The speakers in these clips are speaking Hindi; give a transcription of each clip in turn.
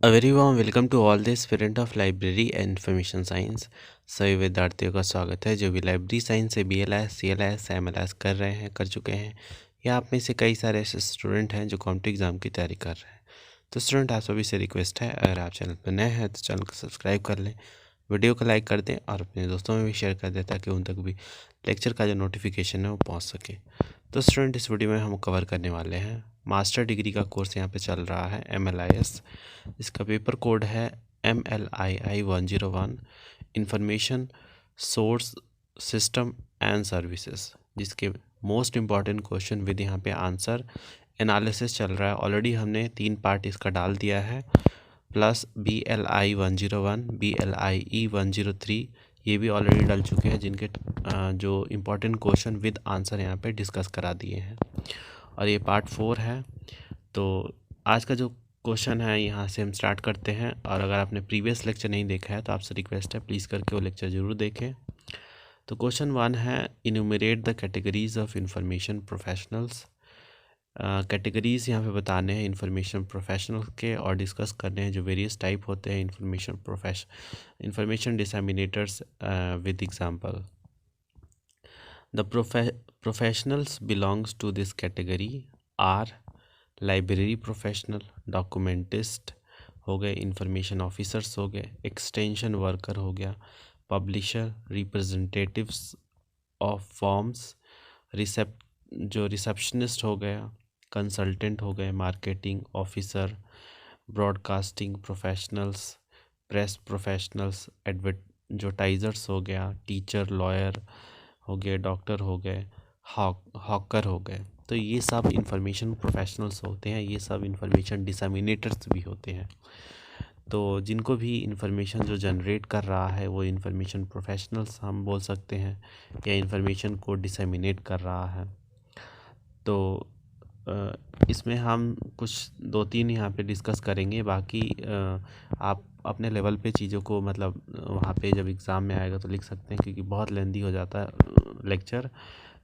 A very warm welcome to all the student of library and information science. सभी विद्यार्थियों का स्वागत है जो भी लाइब्रेरी साइंस से BLS CLS MLS कर रहे हैं, कर चुके हैं, या आप में से कई सारे ऐसे स्टूडेंट हैं जो कॉम्पिटिटिव एग्जाम की तैयारी कर रहे हैं। तो स्टूडेंट, आप सभी से रिक्वेस्ट है, अगर आप चैनल पर नए हैं तो चैनल को सब्सक्राइब कर लें, वीडियो को लाइक कर दें और अपने दोस्तों में भी शेयर कर दें ताकि उन तक भी लेक्चर का जो नोटिफिकेशन है वो पहुँच सके। तो स्टूडेंट, इस वीडियो में हम कवर करने वाले हैं मास्टर डिग्री का कोर्स यहाँ पे चल रहा है MLIS। इसका पेपर कोड है MLII 101, information source system and services, जिसके मोस्ट इम्पॉर्टेंट क्वेश्चन विद यहाँ पे आंसर एनालिसिस चल रहा है। ऑलरेडी हमने 3 पार्ट इसका डाल दिया है, प्लस BLI 101, BLIE 103 ये भी ऑलरेडी डल चुके हैं, जिनके जो इम्पोर्टेंट क्वेश्चन विद आंसर यहाँ पे डिस्कस करा दिए हैं, और ये पार्ट 4 है। तो आज का जो क्वेश्चन है यहाँ से हम स्टार्ट करते हैं, और अगर आपने प्रीवियस लेक्चर नहीं देखा है तो आपसे रिक्वेस्ट है प्लीज़ करके वो लेक्चर ज़रूर देखें। तो क्वेश्चन 1 है, enumerate the categories of information professionals. Categories यहाँ पे बताने हैं इंफॉर्मेशन प्रोफेशनल के, और डिस्कस करने हैं जो वेरियस टाइप होते हैं information disseminators with example. The professionals belongs to this category are library professional, documentist हो गए, इंफॉर्मेशन ऑफिसर्स हो गए, एक्सटेंशन वर्कर हो गया, publisher, representatives of forms, receptionist हो गया, कंसल्टेंट हो गए, marketing officer, broadcasting professionals, press professionals, advertisers हो गया, टीचर, लॉयर हो गए, डॉक्टर हो गए, हॉकर हो गए। तो ये सब इंफॉर्मेशन प्रोफेशनल्स होते हैं, ये सब इंफॉर्मेशन डिसमिनेटर्स भी होते हैं। तो जिनको भी इंफॉर्मेशन जो जनरेट कर रहा है वो इंफॉर्मेशन प्रोफेशनल्स हम बोल सकते हैं, या इंफॉर्मेशन को डिसमिनेट कर रहा है। तो इसमें हम कुछ 2-3 यहाँ पे डिस्कस करेंगे, बाकी आप अपने लेवल पे चीज़ों को मतलब वहाँ पे जब एग्ज़ाम में आएगा तो लिख सकते हैं, क्योंकि बहुत लेंदी हो जाता है लेक्चर,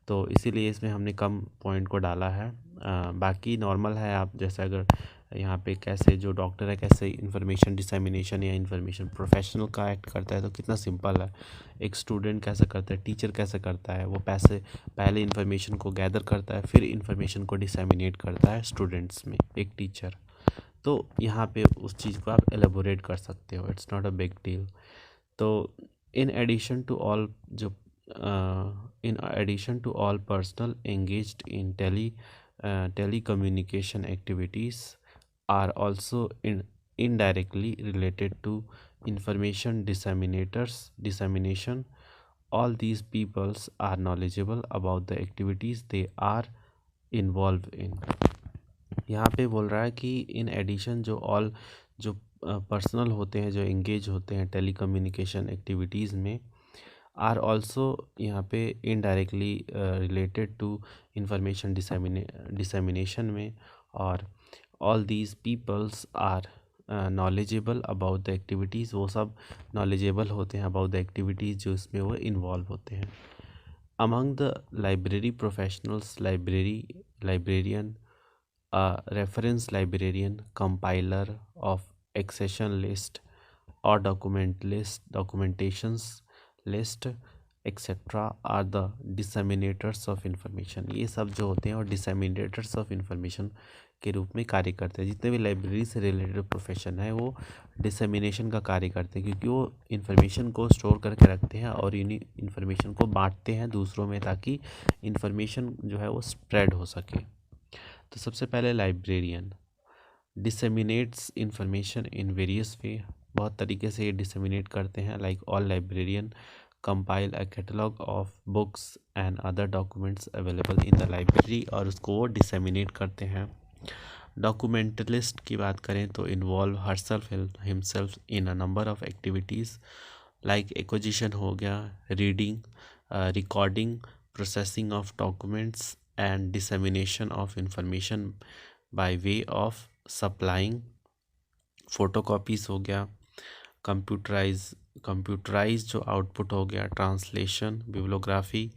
तो इसीलिए इसमें हमने कम पॉइंट को डाला है। बाकी नॉर्मल है, आप जैसे अगर यहाँ पे कैसे जो डॉक्टर है कैसे इंफॉर्मेशन डिसमिनेशन या इंफॉर्मेशन प्रोफेशनल का एक्ट करता है, तो कितना सिंपल है। एक स्टूडेंट कैसे करता है, टीचर कैसे करता है, वो पहले इंफॉर्मेशन को गैदर करता है, फिर इंफॉर्मेशन को डिसमिनेट करता है स्टूडेंट्स में, एक टीचर। तो यहाँ पे उस चीज़ को आप एलेबोरेट कर सकते हो, it's not a big deal. तो इन एडिशन टू ऑल जो in addition to all personnel engaged in telecommunication activities are also indirectly related to information dissemination. All these peoples are knowledgeable about the activities they are involved in. यहाँ पे बोल रहा है कि इन एडिशन जो ऑल जो पर्सनल होते हैं, जो एंगेज होते हैं टेलीकम्युनिकेशन एक्टिविटीज़ में, आर ऑल्सो यहाँ पे indirectly related to information dissemination में, और all these peoples are knowledgeable about the activities, वो सब नॉलेजेबल होते हैं अबाउट द एक्टिविटीज़ जो इसमें वो इन्वॉल्व होते हैं। Among the library professionals, librarian, reference librarian, compiler of accession list और documentations list etcetera are the disseminators of information. ये सब जो होते हैं और डिसमिनेटर्स ऑफ इंफॉर्मेशन के रूप में कार्य करते हैं। जितने भी लाइब्रेरी से रिलेटेड प्रोफेशन है वो डिसमिनेशन का कार्य करते हैं, क्योंकि वो इंफॉर्मेशन को स्टोर करके रखते हैं और इन्हीं इंफॉर्मेशन को बांटते हैं दूसरों में, ताकि इंफॉर्मेशन जो है वो स्प्रेड हो सके। तो सबसे पहले librarian disseminates information in various way, बहुत तरीके से ये डिसमिनेट करते हैं। Like all librarian compile a catalogue of books and other documents available in the library, और उसको वो डिसमिनेट करते हैं। डॉक्यूमेंटलिस्ट की बात करें तो involve herself himself in a number of activities, like acquisition हो गया, reading, recording, processing of documents and dissemination of information by way of supplying. Photocopies हो गया, कंप्यूटराइज जो आउटपुट हो गया, translation, bibliography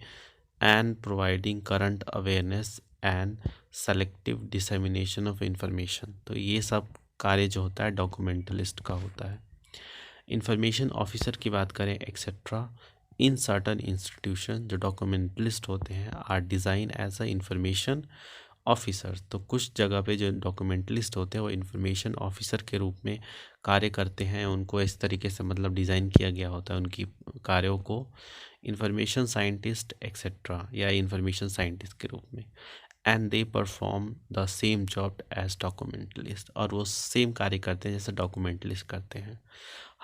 and providing current awareness and selective dissemination of information. तो ये सब कार्य जो होता है डॉक्यूमेंटलिस्ट का होता है। इंफॉर्मेशन ऑफिसर की बात करें एक्सेट्रा, इन सर्टन इंस्टीट्यूशन जो डॉक्यूमेंटलिस्ट होते हैं are design as a information officer. तो कुछ जगह पे जो डॉक्यूमेंटलिस्ट होते हैं वो इंफॉर्मेशन ऑफिसर के रूप में कार्य करते हैं, उनको इस तरीके से मतलब डिज़ाइन किया गया होता है उनकी कार्यों को इंफॉर्मेशन साइंटिस्ट एक्सेट्रा या इंफॉर्मेशन साइंटिस्ट के रूप में। And they perform the same job as documentalist, और वो सेम कार्य करते हैं जैसे डॉक्यूमेंटलिस्ट करते हैं।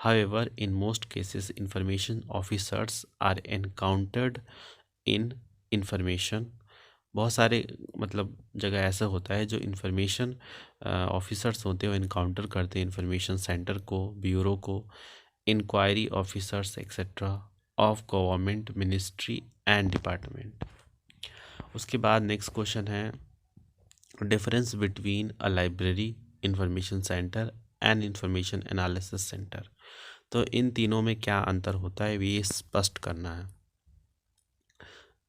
However, in most cases, information officers are encountered in information। बहुत सारे मतलब जगह ऐसा होता है जो इंफॉर्मेशन ऑफिसर्स होते हैं वो इनकाउंटर करते हैं इंफॉर्मेशन सेंटर को, ब्यूरो को, enquiry officers etcetera of government ministry and department. उसके बाद नेक्स्ट क्वेश्चन है difference between a library, information centre and information analysis centre. तो इन तीनों में क्या अंतर होता है ये स्पष्ट करना है।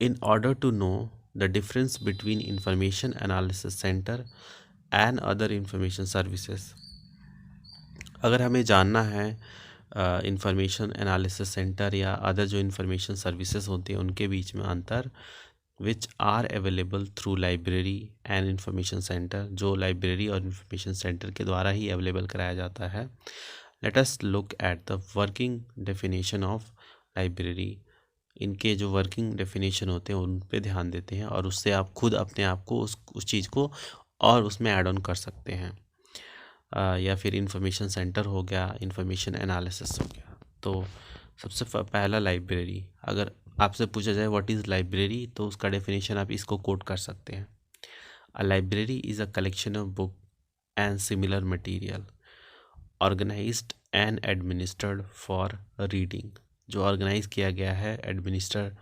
In order to know the difference between information analysis centre and other information services, अगर हमें जानना है इंफॉर्मेशन एनालिसिस सेंटर या अदर जो इंफॉर्मेशन सर्विसेज होती हैं उनके बीच में अंतर, which are available through library and information centre, जो लाइब्रेरी और इंफॉर्मेशन सेंटर के द्वारा ही अवेलेबल कराया जाता है। Let us look at the working definition of library. इनके जो वर्किंग डेफिनेशन होते हैं उन पे ध्यान देते हैं और उससे आप खुद अपने आप को उस चीज़ को और उसमें ऐड ऑन कर सकते हैं। या फिर इंफॉर्मेशन सेंटर हो गया, इंफॉर्मेशन एनालिसिस हो गया। तो सबसे पहला लाइब्रेरी, अगर आपसे पूछा जाए व्हाट इज़ लाइब्रेरी तो उसका डेफिनेशन आप इसको कोट कर सकते हैं। A library is a collection of book and similar material organised and administered for reading, जो ऑर्गेनाइज किया गया है, एडमिनिस्टर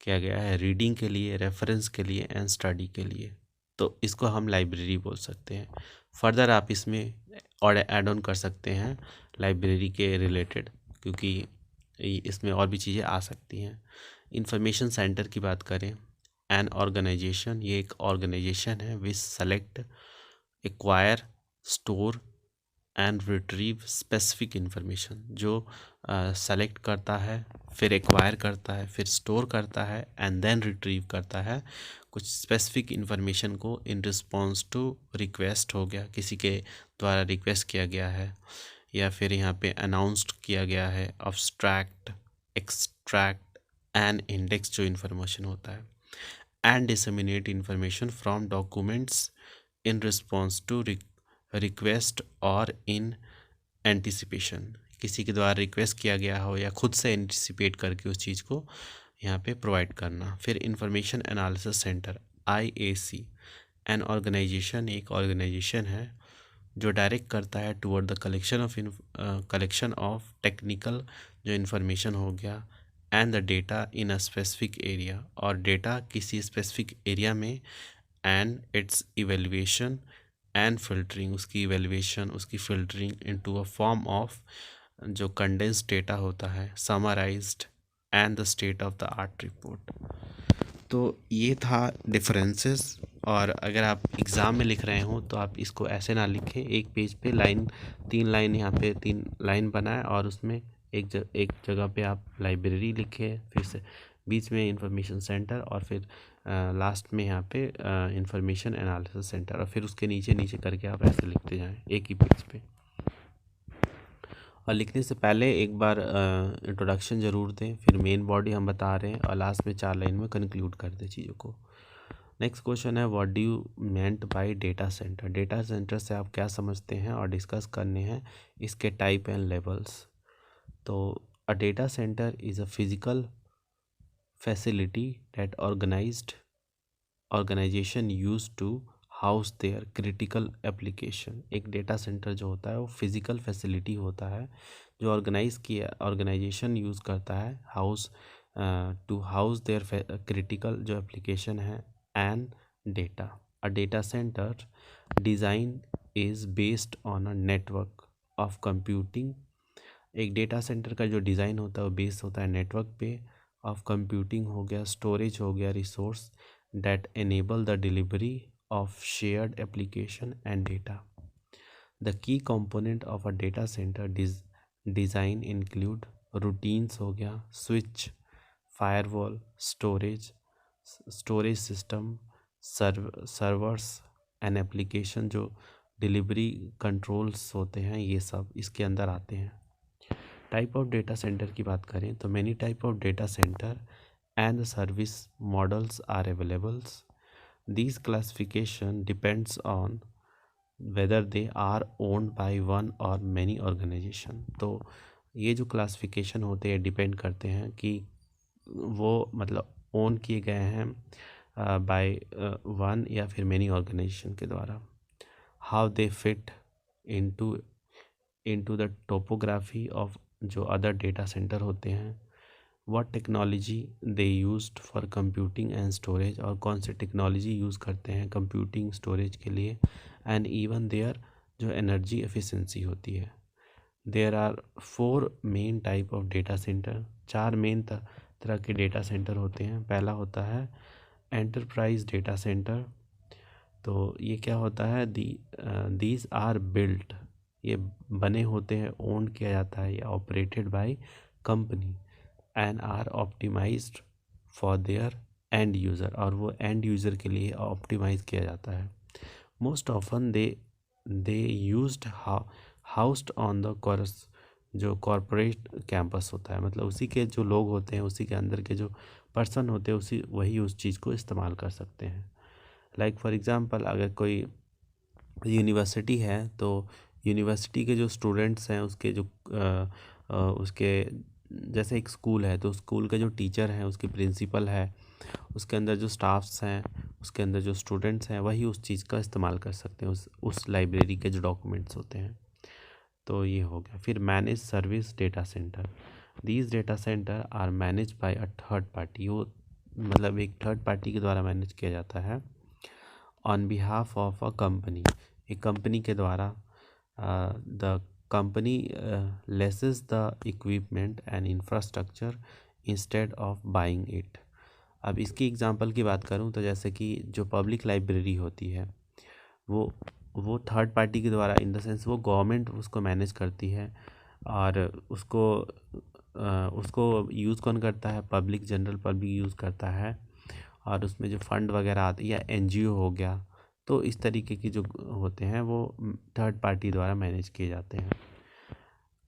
किया गया है रीडिंग के लिए, रेफरेंस के लिए एंड स्टडी के लिए, तो इसको हम लाइब्रेरी बोल सकते हैं। फर्दर आप इसमें और ऐड ऑन कर सकते हैं लाइब्रेरी के रिलेटेड, क्योंकि इसमें और भी चीज़ें आ सकती हैं। इंफॉर्मेशन सेंटर की बात करें, एन ऑर्गेनाइजेशन, ये एक ऑर्गेनाइजेशन है which select, acquire, store and retrieve specific information, जो सेलेक्ट करता है, फिर एक्वायर करता है, फिर स्टोर करता है एंड देन रिट्रीव करता है कुछ स्पेसिफिक इंफॉर्मेशन को इन रिस्पॉन्स टू रिक्वेस्ट हो गया, किसी के द्वारा रिक्वेस्ट किया गया है, या फिर यहाँ पे अनाउंस्ड किया गया है, अब्स्ट्रैक्ट, एक्सट्रैक्ट एंड इंडेक्स जो इंफॉर्मेशन होता है, and disseminate information from documents in response to request और इन एंटिसिपेशन, किसी के द्वारा रिक्वेस्ट किया गया हो या खुद से एंटिसिपेट करके उस चीज़ को यहाँ पे प्रोवाइड करना। फिर information analysis centre, IAC, an organisation, एक ऑर्गेनाइजेशन है जो डायरेक्ट करता है toward the collection of technical जो इन्फॉर्मेशन हो गया and the data in a specific area, और डेटा किसी स्पेसिफिक एरिया में, and its evaluation and filtering, उसकी इवेल्युएशन, उसकी filtering into a form of जो कंडेंस्ड डेटा होता है, summarised and the state of the art report. तो ये था डिफरेंसेस। और अगर आप एग्ज़ाम में लिख रहे हो तो आप इसको ऐसे ना लिखें, एक पेज पे लाइन, 3 लाइन, यहाँ पे 3 लाइन बनाए और उसमें एक जगह पे आप लाइब्रेरी लिखे, फिर से बीच में इंफॉर्मेशन सेंटर और फिर लास्ट में यहाँ पे इंफॉर्मेशन एनालिसिस सेंटर, और फिर उसके नीचे नीचे करके आप ऐसे लिखते जाएं एक ही पेज पे। और लिखने से पहले एक बार इंट्रोडक्शन ज़रूर दें, फिर मेन बॉडी हम बता रहे हैं और लास्ट में 4 लाइन में कंक्लूड कर दें चीज़ों को। नेक्स्ट क्वेश्चन है what do you meant by data centre. Data centre से आप क्या समझते हैं और डिस्कस करने हैं इसके टाइप एंड लेवल्स। तो a data centre is a physical facility that organisation use to house their critical application. एक डेटा सेंटर जो होता है वो फिजिकल फैसिलिटी होता है जो ऑर्गेनाइजेशन यूज़ करता है टू हाउस देयर क्रिटिकल जो एप्लीकेशन है and data. A data centre design is based on a network of computing. एक डेटा सेंटर का जो डिज़ाइन होता है वो बेस होता है नेटवर्क पे ऑफ कंप्यूटिंग हो गया, स्टोरेज हो गया, resource that enable the delivery of shared application and data। The key component of a data centre design include routines हो गया, switch, firewall, storage system, servers and application जो डिलीवरी कंट्रोल्स होते हैं, ये सब इसके अंदर आते हैं। टाइप ऑफ डेटा सेंटर की बात करें तो many type of data centre and the service models are available. These classification depends on whether they are owned by one or many organization. तो ये जो क्लासिफिकेशन होते हैं डिपेंड करते हैं कि वो मतलब ओन किए गए हैं बाय वन या फिर मेनी ऑर्गेनाइजेशन के द्वारा। How they fit into the topography of जो अदर डेटा सेंटर होते हैं, what technology they used for computing and storage, और कौन से टेक्नोलॉजी यूज़ करते हैं कंप्यूटिंग स्टोरेज के लिए, एंड इवन देयर जो एनर्जी एफिशिएंसी होती है। There are 4 main type of data centre, 4 main तरह के डेटा सेंटर होते हैं। पहला होता है एंटरप्राइज डेटा सेंटर। तो ये क्या होता है, दीज आर बिल्ट, ये बने होते हैं, ओन किया जाता है या operated by company and are optimised for their end user, और वो एंड यूज़र के लिए ऑप्टिमाइज किया जाता है। Most often they used housed on the course जो कॉरपोरेट कैंपस होता है, मतलब उसी के जो लोग होते हैं, उसी के अंदर के जो पर्सन होते हैं, वही उस चीज़ को इस्तेमाल कर सकते हैं। लाइक फॉर एग्ज़ाम्पल, अगर कोई यूनिवर्सिटी है तो यूनिवर्सिटी के जो स्टूडेंट्स हैं उसके जो उसके जैसे एक स्कूल है तो स्कूल के जो टीचर हैं, उसके प्रिंसिपल है, उसके अंदर जो स्टाफ्स हैं, उसके अंदर जो स्टूडेंट्स हैं, वही उस चीज़ का इस्तेमाल कर सकते हैं, उस लाइब्रेरी के जो डॉक्यूमेंट्स होते हैं। तो ये हो गया। फिर manage service data centre, these data centre are manage by a third party, वो मतलब एक थर्ड पार्टी के द्वारा मैनेज किया जाता है on behalf of a company, एक कंपनी के द्वारा। The company laces the equipment and infrastructure instead of buying it. अब इसकी एग्जांपल की बात करूं तो जैसे कि जो पब्लिक लाइब्रेरी होती है वो थर्ड पार्टी के द्वारा, इन द सेंस वो गवर्नमेंट उसको मैनेज करती है, और उसको यूज़ कौन करता है, पब्लिक, जनरल पब्लिक यूज़ करता है, और उसमें जो फंड वगैरह आते या एनजीओ हो गया, तो इस तरीके की जो होते हैं वो थर्ड पार्टी द्वारा मैनेज किए जाते हैं।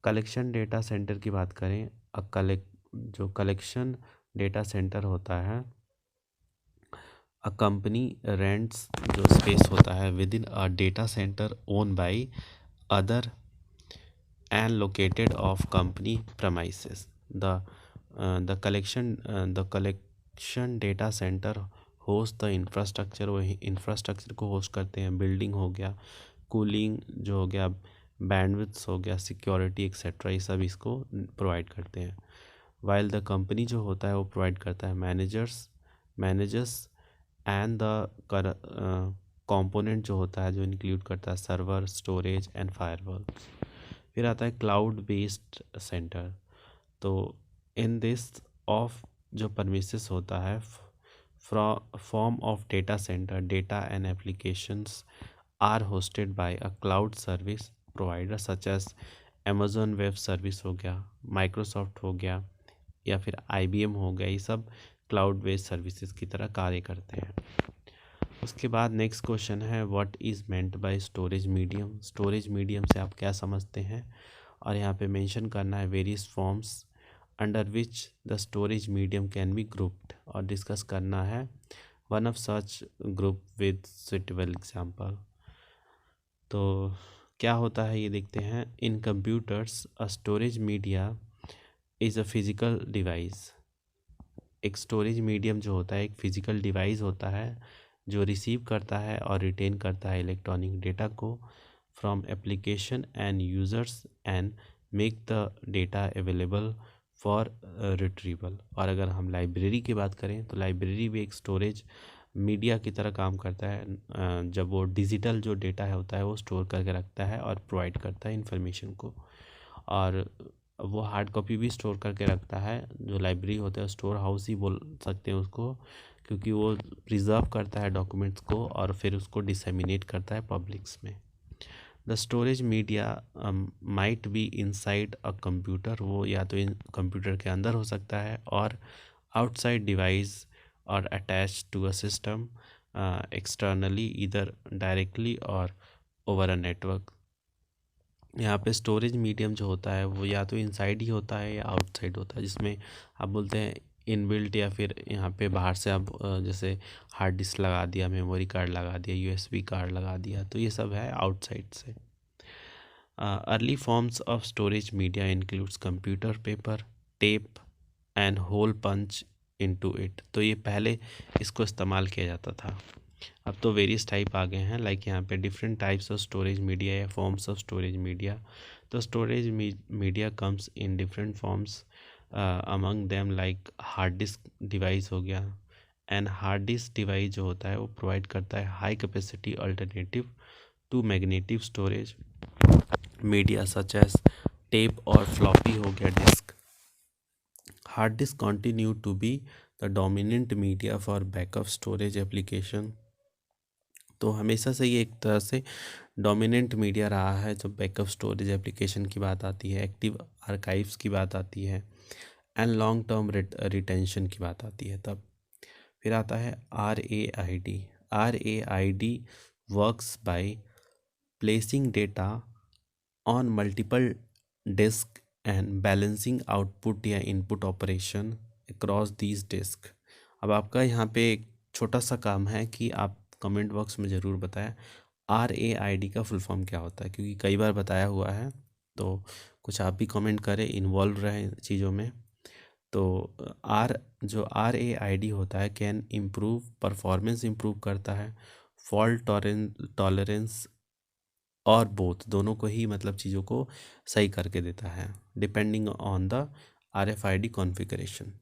कलेक्शन डेटा सेंटर की बात करें, जो कलेक्शन डेटा सेंटर होता है, अ कंपनी रेंट्स जो स्पेस होता है with in a data centre own by other and located of company premises. The collection data centre host the infrastructure, वो इंफ्रास्ट्रक्चर को होस्ट करते हैं, बिल्डिंग हो गया, कूलिंग जो हो गया, बैंडविड्थ हो गया, सिक्योरिटी एक्सेट्रा, ये सब इसको प्रोवाइड करते हैं। वाइल द कंपनी जो होता है वो प्रोवाइड करता है मैनेजर्स एंड द कंपोनेंट जो होता है, जो इंक्लूड करता है सर्वर, स्टोरेज एंड फायरवॉल। फिर आता है क्लाउड बेस्ड सेंटर। तो इन दिस ऑफ जो परमिसेस होता है form of data centre, data and applications are hosted by a cloud service provider such as Amazon web service हो गया, माइक्रोसॉफ्ट हो गया, या फिर IBM हो गया, ये सब क्लाउड बेस्ड सर्विसेज की तरह कार्य करते हैं। उसके बाद नेक्स्ट क्वेश्चन है, what is meant by storage medium. Storage medium से आप क्या समझते हैं, और यहाँ पे मेंशन करना है various forms under which the storage medium can be grouped, और डिस्कस करना है one of such group with suitable example. तो क्या होता है ये देखते हैं। In computers a storage media is a physical device. एक स्टोरेज मीडियम जो होता है एक फिज़िकल डिवाइस होता है जो रिसीव करता है और रिटेन करता है इलेक्ट्रॉनिक डेटा को from application end users and make the data available for retrieval. और अगर हम लाइब्रेरी की बात करें तो लाइब्रेरी भी एक स्टोरेज मीडिया की तरह काम करता है। जब वो डिजिटल जो डेटा है होता है वो स्टोर करके रखता है और प्रोवाइड करता है इन्फॉर्मेशन को, और वो हार्ड कॉपी भी स्टोर करके रखता है। जो लाइब्रेरी होता है स्टोर हाउस ही बोल सकते हैं उसको, क्योंकि वो प्रिजर्व करता है डॉक्यूमेंट्स को और फिर उसको डिसेमिनेट करता है पब्लिक्स में। The storage media might be inside a computer, वो या तो इन कंप्यूटर के अंदर हो सकता है और आउटसाइड डिवाइस और attach to a system externally, इधर डायरेक्टली और ओवर अ नेटवर्क। यहाँ पे स्टोरेज मीडियम जो होता है वो या तो इनसाइड ही होता है या आउटसाइड होता है, जिसमें आप बोलते हैं इनबिल्ट, या फिर यहाँ पे बाहर से आप जैसे हार्ड डिस्क लगा दिया, मेमोरी कार्ड लगा दिया, यूएसबी कार्ड लगा दिया, तो ये सब है आउटसाइड से। Early forms of storage media includes computer paper, tape and hole punch into it. तो ये पहले इसको इस्तेमाल किया जाता था। अब तो वेरियस टाइप आ गए हैं, लाइक यहाँ पे different types of storage media या फॉर्म्स ऑफ स्टोरेज मीडिया। तो storage media comes in different forms, among them like hard disk device हो गया। एंड हार्ड डिस्क डिवाइस जो होता है वो प्रोवाइड करता है high capacity alternative to magnetic storage media such as tape और फ्लॉपी हो गया disk. Hard disk continue to be the dominant media for backup storage application. तो हमेशा से ये एक तरह से डोमिनेंट मीडिया रहा है जब बैकअप स्टोरेज एप्लीकेशन की बात आती है, एक्टिव आर्काइव्स की बात आती है, एंड लॉन्ग टर्म रिटेंशन की बात आती है तब। फिर आता है RAID। RAID works by placing data on multiple disk and balancing output या input operation across these disk. अब आपका यहाँ पे एक छोटा सा काम है कि आप कमेंट बॉक्स में ज़रूर बताएं RAID का फुल फॉर्म क्या होता है, क्योंकि कई बार बताया हुआ है, तो कुछ आप भी कमेंट करें, इन्वॉल्व रहें चीज़ों में। तो जो RAID होता है कैन इम्प्रूव परफॉर्मेंस, इम्प्रूव करता है, फॉल्ट टॉलरेंस और बोथ, दोनों को ही मतलब चीज़ों को सही करके देता है depending on the RFID configuration.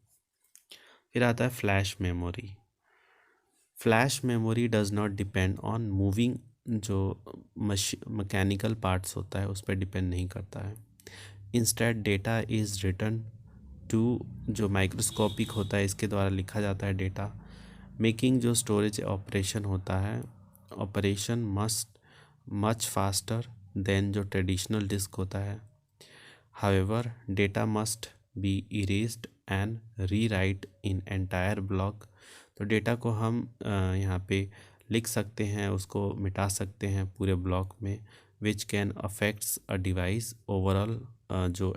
फिर आता है flash memory. Flash memory does not depend on moving, जो मैकेनिकल पार्ट्स होता है उस पर डिपेंड नहीं करता है। Instead data is written to, जो माइक्रोस्कोपिक होता है इसके द्वारा लिखा जाता है डेटा, मेकिंग जो स्टोरेज ऑपरेशन होता है ऑपरेशन मच फास्टर देन जो ट्रेडिशनल डिस्क होता है। However data must be erased and rewrite in entire block. तो डेटा को हम यहाँ पे लिख सकते हैं, उसको मिटा सकते हैं पूरे ब्लॉक में, which can affects a device overall, जो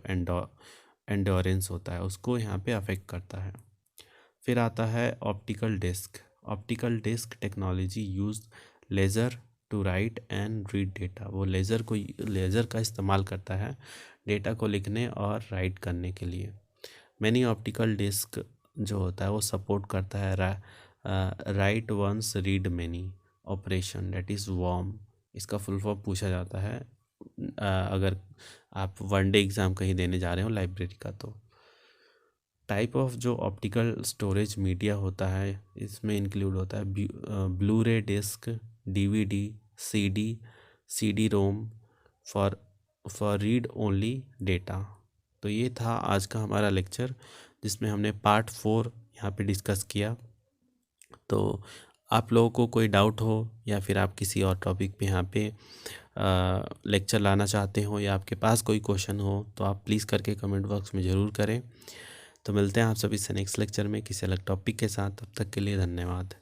एंडोरेंस होता है उसको यहाँ पे अफेक्ट करता है। फिर आता है optical disk. Optical disk technology use laser to write and read data. वो लेज़र का इस्तेमाल करता है डेटा को लिखने और राइट करने के लिए। मैनी ऑप्टिकल डिस्क जो होता है वो सपोर्ट करता है write once read many operation, that is WORM. इसका फुल फॉर्म पूछा जाता है अगर आप वनडे एग्ज़ाम कहीं देने जा रहे हो लाइब्रेरी का। तो टाइप ऑफ जो ऑप्टिकल स्टोरेज मीडिया होता है इसमें इंक्लूड होता है blu ray disk, DVD, CD ROM for read only data. तो ये था आज का हमारा लेक्चर, जिसमें हमने पार्ट 4 यहाँ पे डिस्कस किया। तो आप लोगों को कोई डाउट हो या फिर आप किसी और टॉपिक पे यहाँ पे लेक्चर लाना चाहते हो या आपके पास कोई क्वेश्चन हो, तो आप प्लीज़ करके कमेंट बॉक्स में ज़रूर करें। तो मिलते हैं आप सभी से नेक्स्ट लेक्चर में किसी अलग टॉपिक के साथ। तब तक के लिए धन्यवाद।